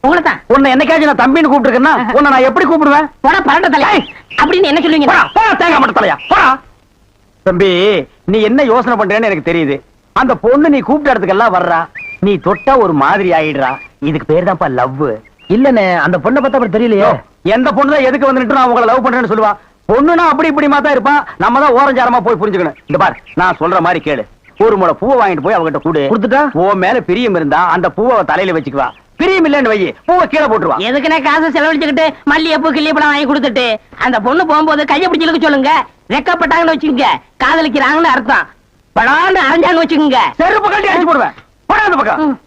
உங்களைத்தான். உன்னை என்னைக்காச்சும் நான் தம்பின்னு கூப்பிட்டுருக்கேன்னா உன்னை நான் எப்படி கூப்பிடுவேன்? போடா பரண்ட தலையா அப்படின்னு என்ன சொல்லுவீங்க? போடா தேங்காய் மட்டும் தலையா போடா. தம்பி நீ என்ன யோசனை பண்றேன்னு எனக்கு தெரியுது. அந்த பொண்ணு நீ கூப்பிட்ட இடத்துக்கெல்லாம் வர்றா, நீ தொட்டா ஒரு மாதிரி ஆயிடுறா. இதுக்கு பேர் தான்ப்பா லவ். இல்லனே அந்த பொண்ணை பார்த்தா அப்படி தெரியலையே. எந்த பொண்ணு தான் எதுக்கு வந்துட்டு நான் உங்களை லவ் பண்றேன்னு சொல்லுவா? பொண்ணுனா அப்படி இப்படி தான் இருப்பான். நம்ம தான் ஓரஞ்சாரமா போய் புரிஞ்சுக்கணும். இந்த பார் நான் சொல்ற மாதிரி கேளு. ஒரு முளை பூவை வாங்கிட்டு போய் அவகிட்ட கொடுத்துட்டா உன் மேல பிரியம் இருந்தா அந்த பூவை தலையில வச்சுக்குவா. பிரியம் இல்லன்னு வை, பூவை கீழே போட்டுருவா. எதுக்குன்னா காசு செலவழிச்சுக்கிட்டு மல்லிகைப்பூ கிள்ளிப்பழம் வாங்கி கொடுத்துட்டு அந்த பொண்ணு போகும்போது கையை பிடிச்சிருக்க சொல்லுங்க. ரெக்கப்பட்டாங்கன்னு வச்சுக்கோங்க, காதலிக்கிறாங்கன்னு அர்த்தம். படான்னு அரைஞ்சான்னு வச்சுக்கோங்க, செருப்பு கட்டி அடிச்சு போடுவேன். போடா அந்த பக்கம்.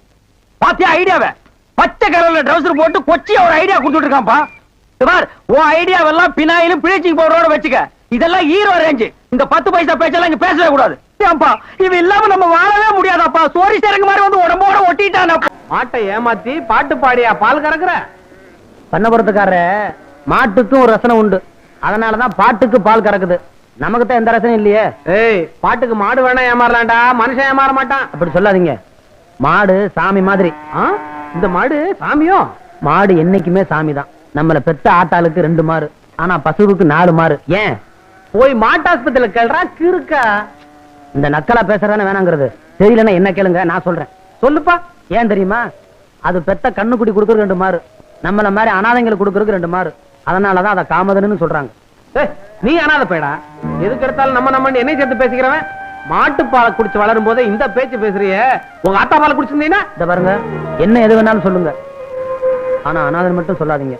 பாத்தியா ஐடியாவை? பச்சை கலர்ல ட்ரவுசர் போட்டு கொச்சியா ஒரு ஐடியா கொடுத்துட்டு இருக்கான்ப்பா. பார் உன் ஐடியாவெல்லாம் பினாயிலும் பிளீச்சிங் பவுடரோட வச்சுக்க. இதெல்லாம் ஹீரோ ரேஞ்சு. இந்த 10 பைசா பேச்செல்லாம் இங்க பேசவே கூடாது. ஏன்பா இது இல்லாம நம்ம வாழவே முடியாதாப்பா? சோரி சேரங்க மாதிரி வந்து உடம்போட ஒட்டிட்டான். மாட்டை ஏமாத்தி பாட்டு பாடியா பால் கறக்குற? பண்ணபுரத்துக்கார மாட்டுக்கும் ஒரு ரசனை உண்டு, அதனாலதான் பாட்டுக்கு பால் கறக்குது. நமக்கு தான் எந்த ரசனையும் இல்லையே. ஏய் பாட்டுக்கு மாடு வேணா ஏமாறலாம்டா, மனுஷன் ஏமாற மாட்டான். அப்படி சொல்லாதீங்க. மாடு சாமி மாதிரி. இந்த மாடு சாமியோ? மாடு என்னைக்குமே சாமி தான். நம்மள பெத்த ஆட்டாளுக்கு 2 மாறு, ஆனா பசுவுக்கு 4 மாறு. ஏன் போய் மாட்டாஸ்பத்திரியில கேள்றா கிறுக்கா. இந்த நக்கலா பேசுறானே வேணாங்கிறது தெரியலன்னா என்ன கேளுங்க, நான் சொல்றேன். சொல்லுப்பா. ஏன் தெரியுமா? அது பெத்த கண்ணுக்குடி கொடுக்கறது 2 மாறு, நம்மள மாதிரி அனாதைங்களுக்கு கொடுக்கறதுக்கு 2 மாறு. அதனாலதான் அதை காமதன்னு சொல்றாங்க. நீ அனாதை பேடா, எதுக்கு எடுத்தாலும் நம்ம என்னை சேர்த்து பேசிக்கிறவன். மாட்டுப்பாலை குடிச்சு வளரும் போதே இந்த பேச்சு பேசுறிய. உங்க ஆத்தா பாலை குடிச்சிருந்தீங்கன்னா இத பாருங்க, என்ன எது வேணாலும் சொல்லுங்க, ஆனா அனாதை மட்டும் சொல்லாதீங்க.